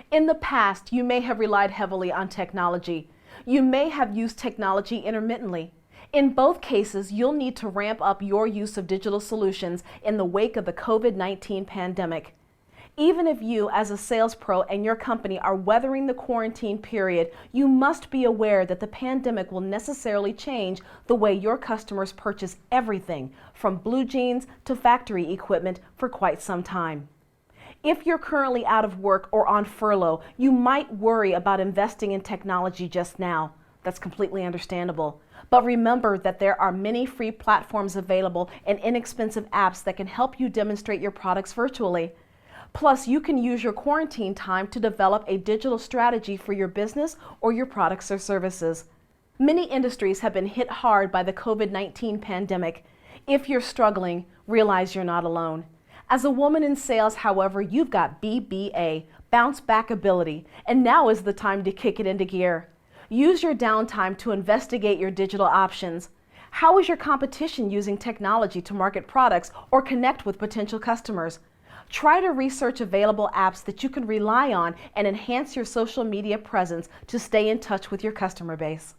In the past, you may have relied heavily on technology. You may have used technology intermittently. In both cases, you'll need to ramp up your use of digital solutions in the wake of the COVID-19 pandemic. Even if you, as a sales pro and your company are weathering the quarantine period, you must be aware that the pandemic will necessarily change the way your customers purchase everything from blue jeans to factory equipment for quite some time. If you're currently out of work or on furlough, you might worry about investing in technology just now. That's completely understandable. But remember that there are many free platforms available and inexpensive apps that can help you demonstrate your products virtually. Plus, you can use your quarantine time to develop a digital strategy for your business or your products or services. Many industries have been hit hard by the COVID-19 pandemic. If you're struggling, realize you're not alone. As a woman in sales, however, you've got BBA, bounce back ability, and now is the time to kick it into gear. Use your downtime to investigate your digital options. How is your competition using technology to market products or connect with potential customers? Try to research available apps that you can rely on and enhance your social media presence to stay in touch with your customer base.